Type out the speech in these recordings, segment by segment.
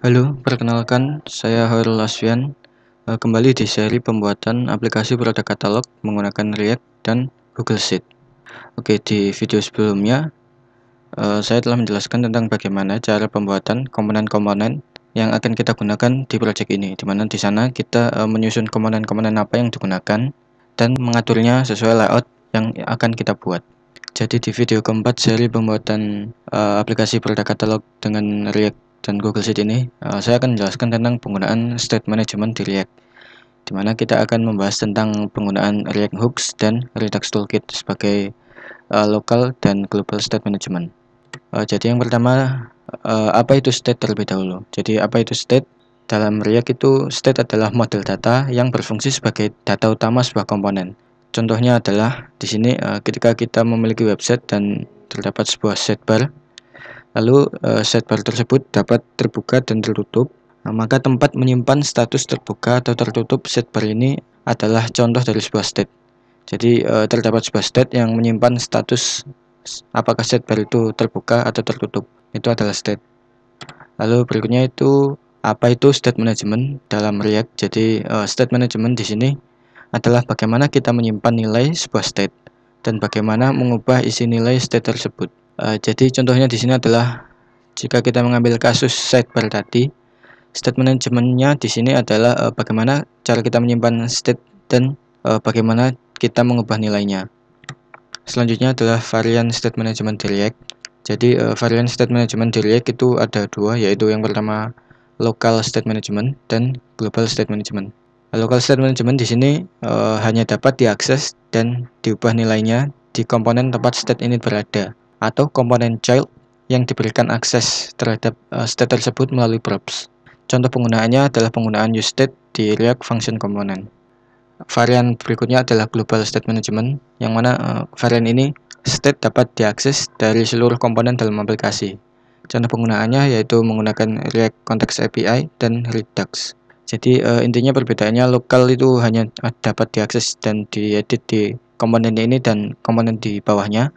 Halo, perkenalkan saya Hairul Asfian. Kembali di seri pembuatan aplikasi produk katalog menggunakan React dan Google Sheet. Oke, di video sebelumnya saya telah menjelaskan tentang bagaimana cara pembuatan komponen-komponen yang akan kita gunakan di project ini, di mana di sana kita menyusun komponen-komponen apa yang digunakan dan mengaturnya sesuai layout yang akan kita buat. Jadi di video keempat seri pembuatan aplikasi produk katalog dengan React dan Google Sheet ini, saya akan menjelaskan tentang penggunaan state management di React, di mana kita akan membahas tentang penggunaan React Hooks dan Redux Toolkit sebagai local dan global state management. Jadi yang pertama, apa itu state terlebih dahulu. Jadi apa itu state? Dalam React itu state adalah model data yang berfungsi sebagai data utama sebuah komponen. Contohnya adalah di sini ketika kita memiliki website dan terdapat sebuah sidebar, lalu sidebar tersebut dapat terbuka dan tertutup. Maka tempat menyimpan status terbuka atau tertutup sidebar ini adalah contoh dari sebuah state. Jadi terdapat sebuah state yang menyimpan status apakah sidebar itu terbuka atau tertutup. Itu adalah state. Lalu berikutnya itu apa itu state management dalam React. Jadi state management di sini adalah bagaimana kita menyimpan nilai sebuah state dan bagaimana mengubah isi nilai state tersebut. Jadi contohnya di sini adalah jika kita mengambil kasus sidebar tadi, state manajemennya di sini adalah bagaimana cara kita menyimpan state dan bagaimana kita mengubah nilainya. Selanjutnya adalah varian state management di React. Jadi varian state management di React itu ada dua, yaitu yang pertama local state management dan global state management. Local state management di sini hanya dapat diakses dan diubah nilainya di komponen tempat state ini berada, atau komponen child yang diberikan akses terhadap state tersebut melalui props. Contoh penggunaannya adalah penggunaan useState di React Function Component. Varian berikutnya adalah global state management, yang mana varian ini state dapat diakses dari seluruh komponen dalam aplikasi. Contoh penggunaannya yaitu menggunakan React Context API dan Redux. Jadi intinya perbedaannya lokal itu hanya dapat diakses dan diedit di komponen ini dan komponen di bawahnya,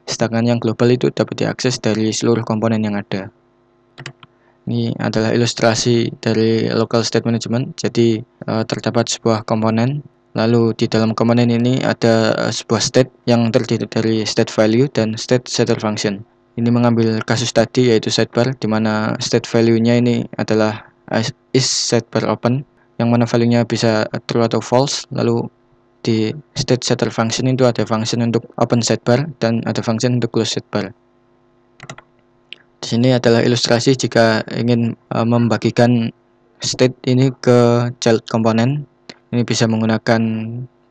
sedangkan yang global itu dapat diakses dari seluruh komponen yang ada. Ini adalah ilustrasi dari local state management. Jadi terdapat sebuah komponen, lalu di dalam komponen ini ada sebuah state yang terdiri dari state value dan state setter function. Ini mengambil kasus tadi yaitu sidebar, di mana state value-nya ini adalah is sidebar open, yang mana value-nya bisa true atau false. Lalu di state setter function itu ada function untuk open sidebar dan ada function untuk close sidebar. Di sini adalah ilustrasi jika ingin membagikan state ini ke child komponen. Ini bisa menggunakan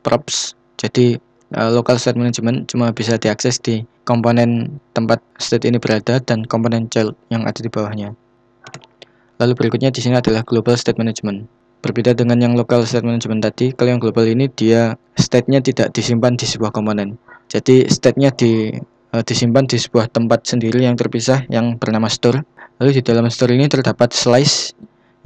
props. Jadi local state management cuma bisa diakses di komponen tempat state ini berada dan komponen child yang ada di bawahnya. Lalu berikutnya di sini adalah global state management. Berbeda dengan yang local state management tadi, kalau yang global ini dia state-nya tidak disimpan di sebuah komponen. Jadi state-nya disimpan di sebuah tempat sendiri yang terpisah yang bernama store. Lalu di dalam store ini terdapat slice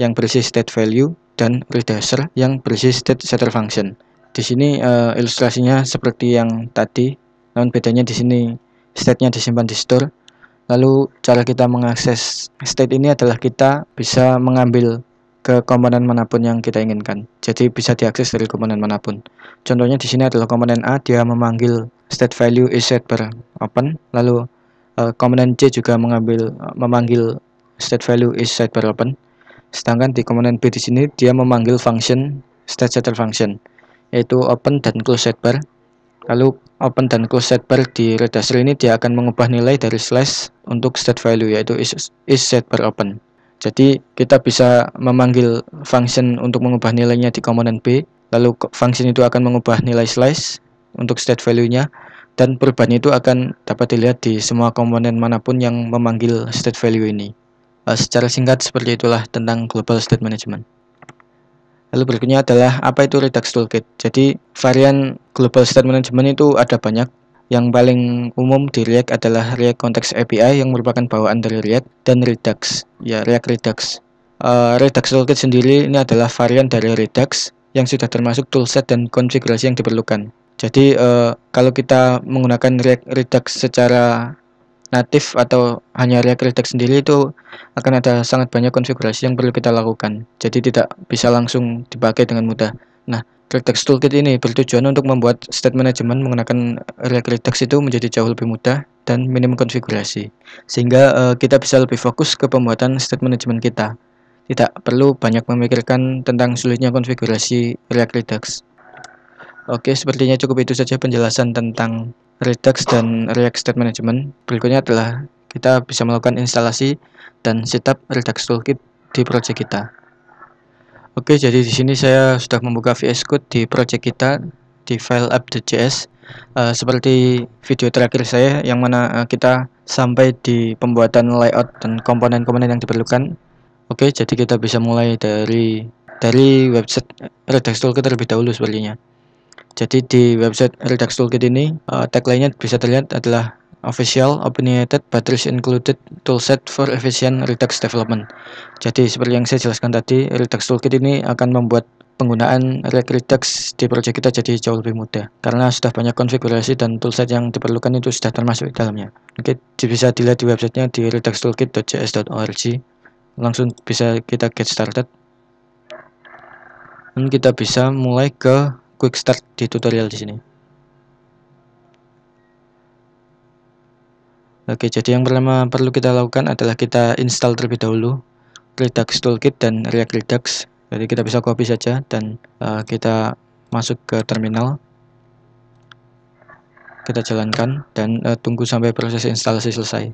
yang berisi state value dan reducer yang berisi state setter function. Di sini ilustrasinya seperti yang tadi, namun bedanya di sini state-nya disimpan di store. Lalu cara kita mengakses state ini adalah kita bisa mengambil ke komponen manapun yang kita inginkan. Jadi bisa diakses dari komponen manapun. Contohnya di sini adalah komponen A, dia memanggil state value is sidebar open. Lalu komponen C juga memanggil state value is sidebar open. Sedangkan di komponen B di sini dia memanggil function state setter function, yaitu open dan close sidebar. Lalu open dan close sidebar di Reducer ini dia akan mengubah nilai dari slash untuk state value, yaitu is sidebar open. Jadi kita bisa memanggil function untuk mengubah nilainya di komponen B, lalu function itu akan mengubah nilai slash untuk state value-nya, dan perubahan itu akan dapat dilihat di semua komponen manapun yang memanggil state value ini. Secara singkat seperti itulah tentang global state management. Lalu berikutnya adalah apa itu Redux Toolkit. Jadi varian global state management itu ada banyak. Yang paling umum di React adalah React Context API yang merupakan bawaan dari React, dan Redux, ya React Redux. Redux Toolkit sendiri ini adalah varian dari Redux yang sudah termasuk toolset dan konfigurasi yang diperlukan. Jadi kalau kita menggunakan React Redux secara natif atau hanya React Redux sendiri itu akan ada sangat banyak konfigurasi yang perlu kita lakukan, jadi tidak bisa langsung dipakai dengan mudah. Nah, Redux Toolkit ini bertujuan untuk membuat state management menggunakan React Redux itu menjadi jauh lebih mudah dan minim konfigurasi, sehingga kita bisa lebih fokus ke pembuatan state management kita, tidak perlu banyak memikirkan tentang sulitnya konfigurasi React Redux. Oke, sepertinya cukup itu saja penjelasan tentang Redux dan React State Management. Berikutnya adalah kita bisa melakukan instalasi dan setup Redux Toolkit di project kita. Oke, jadi di sini saya sudah membuka VS Code di project kita di file app.js. Seperti video terakhir saya yang mana kita sampai di pembuatan layout dan komponen-komponen yang diperlukan. Oke, jadi kita bisa mulai dari website Redux Toolkit terlebih dahulu sepertinya. Jadi di website Redux Toolkit ini tagline-nya bisa terlihat adalah official, opinionated, but included toolset for efficient Redux development. Jadi seperti yang saya jelaskan tadi, Redux Toolkit ini akan membuat penggunaan React Redux di project kita jadi jauh lebih mudah karena sudah banyak konfigurasi dan toolset yang diperlukan itu sudah termasuk di dalamnya. Oke, bisa dilihat di websitenya di reduxtoolkit.js.org. Langsung bisa kita get started. Dan kita bisa mulai ke quick start di tutorial di sini. Oke, jadi yang pertama perlu kita lakukan adalah kita install terlebih dahulu Redux Toolkit dan React Redux. Jadi kita bisa copy saja dan kita masuk ke terminal. Kita jalankan dan tunggu sampai proses instalasi selesai.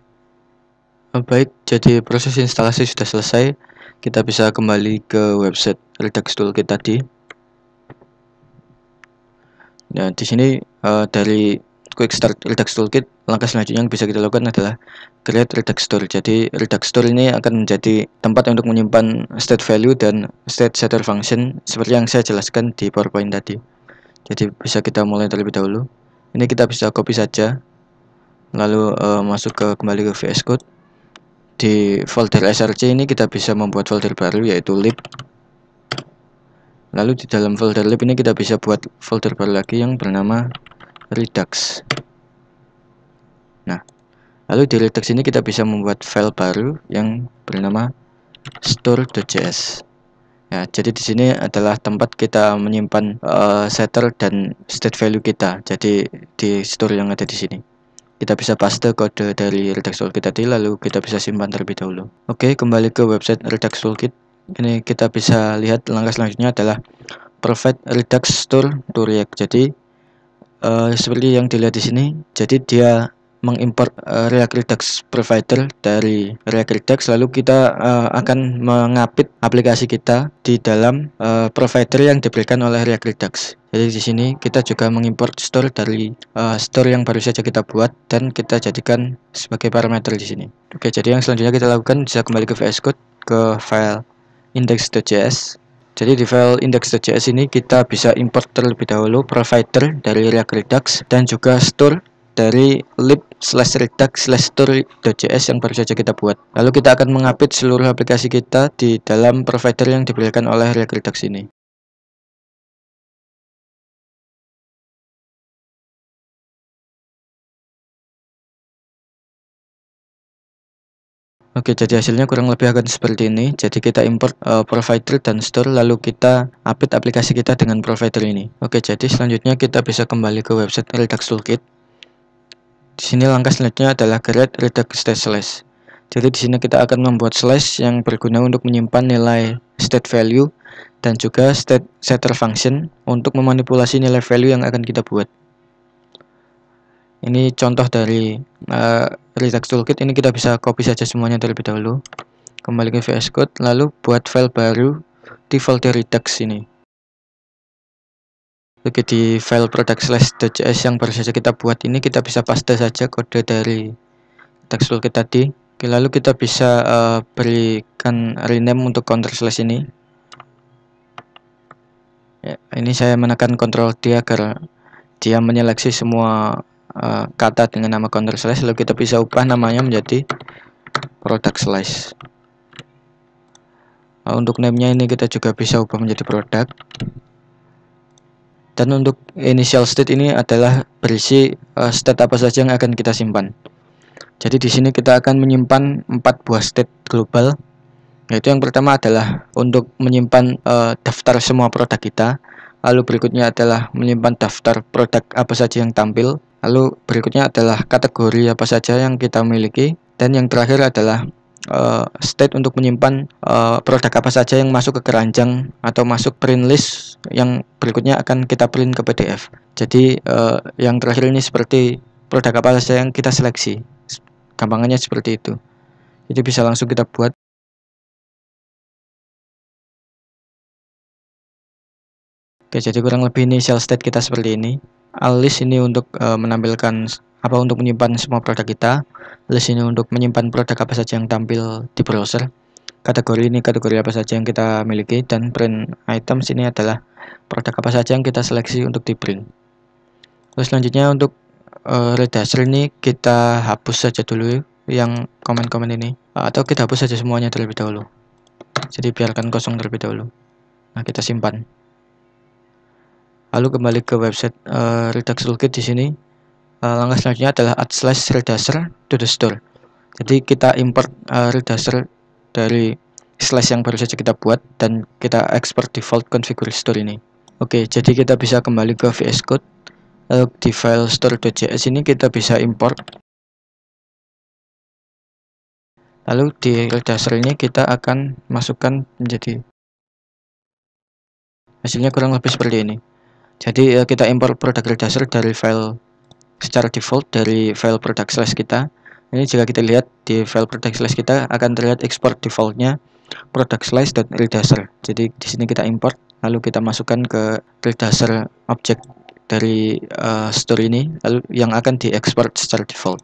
Baik, jadi proses instalasi sudah selesai. Kita bisa kembali ke website Redux Toolkit tadi. Nah, di sini dari Quick Start Redux Toolkit, langkah selanjutnya yang bisa kita lakukan adalah create Redux Store. Jadi Redux Store ini akan menjadi tempat untuk menyimpan state value dan state setter function seperti yang saya jelaskan di PowerPoint tadi. Jadi bisa kita mulai terlebih dahulu. Ini kita bisa copy saja, lalu masuk ke kembali ke VS Code. Di folder src ini kita bisa membuat folder baru yaitu lib. Lalu di dalam folder lib ini kita bisa buat folder baru lagi yang bernama Redux. Nah, lalu di Redux ini kita bisa membuat file baru yang bernama store.js. Ya, jadi di sini adalah tempat kita menyimpan setter dan state value kita. Jadi di store yang ada di sini. Kita bisa paste kode dari Redux Toolkit tadi, lalu kita bisa simpan terlebih dahulu. Oke, kembali ke website Redux Toolkit. Ini kita bisa lihat langkah selanjutnya adalah provide Redux Store to React. Jadi seperti yang dilihat di sini, jadi dia mengimport React Redux provider dari React Redux, lalu kita akan mengapit aplikasi kita di dalam provider yang diberikan oleh React Redux. Jadi di sini kita juga mengimport store dari store yang baru saja kita buat dan kita jadikan sebagai parameter di sini. Oke, jadi yang selanjutnya kita lakukan bisa kembali ke VS Code ke file index.js. Jadi di file index.js ini kita bisa import terlebih dahulu provider dari React Redux dan juga store dari lib/redux/store.js yang baru saja kita buat. Lalu kita akan mengupdate seluruh aplikasi kita di dalam provider yang diberikan oleh React Redux ini. Oke, jadi hasilnya kurang lebih akan seperti ini. Jadi kita import provider dan store, lalu kita update aplikasi kita dengan provider ini. Oke, jadi selanjutnya kita bisa kembali ke website Redux Toolkit. Di sini langkah selanjutnya adalah create Redux state slash. Jadi di sini kita akan membuat slash yang berguna untuk menyimpan nilai state value dan juga state setter function untuk memanipulasi nilai value yang akan kita buat. Ini contoh dari Redux Toolkit. Ini kita bisa copy saja semuanya terlebih dahulu. Kembali ke VS Code, lalu buat file baru di folder Redux ini. Oke, di file product/.js yang baru saja kita buat ini kita bisa paste saja kode dari Redux Toolkit tadi. Oke, lalu kita bisa berikan rename untuk counter slash ini. Ya, ini saya menekan Ctrl D agar dia menyeleksi semua kata dengan nama counter slash, lalu kita bisa ubah namanya menjadi product slash. Untuk name-nya ini kita juga bisa ubah menjadi product. Dan untuk initial state ini adalah berisi state apa saja yang akan kita simpan. Jadi di sini kita akan menyimpan 4 buah state global. Yaitu yang pertama adalah untuk menyimpan daftar semua produk kita. Lalu berikutnya adalah menyimpan daftar produk apa saja yang tampil. Lalu berikutnya adalah kategori apa saja yang kita miliki. Dan yang terakhir adalah state untuk menyimpan produk apa saja yang masuk ke keranjang atau masuk print list yang berikutnya akan kita print ke PDF. Jadi yang terakhir ini seperti produk apa saja yang kita seleksi. Gampangannya seperti itu. Jadi bisa langsung kita buat. Oke, jadi kurang lebih ini shell state kita seperti ini. List ini untuk menampilkan untuk menyimpan semua produk kita. List ini untuk menyimpan produk apa saja yang tampil di browser. Kategori ini kategori apa saja yang kita miliki, dan print items ini adalah produk apa saja yang kita seleksi untuk di print. Terus selanjutnya untuk redasher ini kita hapus saja dulu yang komen-komen ini, atau kita hapus saja semuanya terlebih dahulu. Jadi biarkan kosong terlebih dahulu. Nah, kita simpan. Lalu kembali ke website Redux Toolkit. Di sini langkah selanjutnya adalah add slash redasher to the store. Jadi kita import redasher dari slash yang baru saja kita buat dan kita export default configure store ini. Oke, jadi kita bisa kembali ke VS Code. Lalu di file store.js ini kita bisa import. Lalu di redasher ini kita akan masukkan menjadi hasilnya kurang lebih seperti ini. Jadi kita import produk redasher dari file secara default dari file product slash kita. Ini jika kita lihat di file product slash kita akan terlihat export defaultnya product slash dan redasher. Jadi di sini kita import, lalu kita masukkan ke redasher object dari store ini, lalu yang akan diekspor secara default.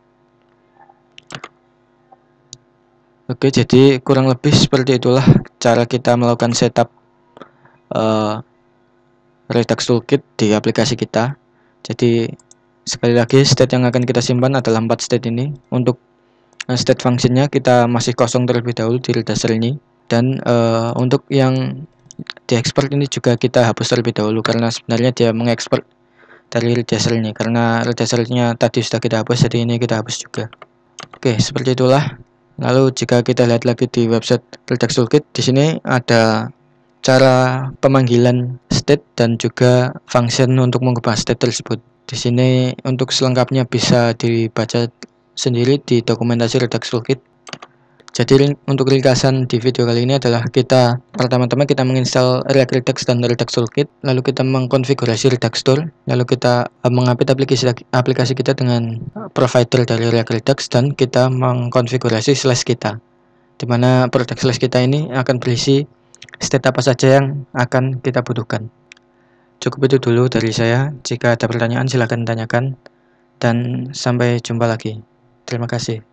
Oke, jadi kurang lebih seperti itulah cara kita melakukan setup Redux Toolkit di aplikasi kita. Jadi sekali lagi state yang akan kita simpan adalah 4 state ini. Untuk state functionnya kita masih kosong terlebih dahulu di redasher ini. Dan untuk yang diekspor ini juga kita hapus terlebih dahulu karena sebenarnya dia mengekspor dari redasher ini. Karena redashernya tadi sudah kita hapus, jadi ini kita hapus juga. Oke, seperti itulah. Lalu jika kita lihat lagi di website Redux Toolkit, di sini ada cara pemanggilan state dan juga function untuk mengubah state tersebut. Di sini untuk selengkapnya bisa dibaca sendiri di dokumentasi Redux Toolkit. Jadi untuk ringkasan di video kali ini adalah pertama-tama kita menginstal React Redux dan Redux Toolkit, lalu kita mengkonfigurasi Redux Store, lalu kita mengupdate aplikasi kita dengan provider dari React Redux, dan kita mengkonfigurasi slash kita, dimana produk slash kita ini akan berisi state apa saja yang akan kita butuhkan. Cukup itu dulu dari saya. Jika ada pertanyaan silahkan tanyakan, dan sampai jumpa lagi. Terima kasih.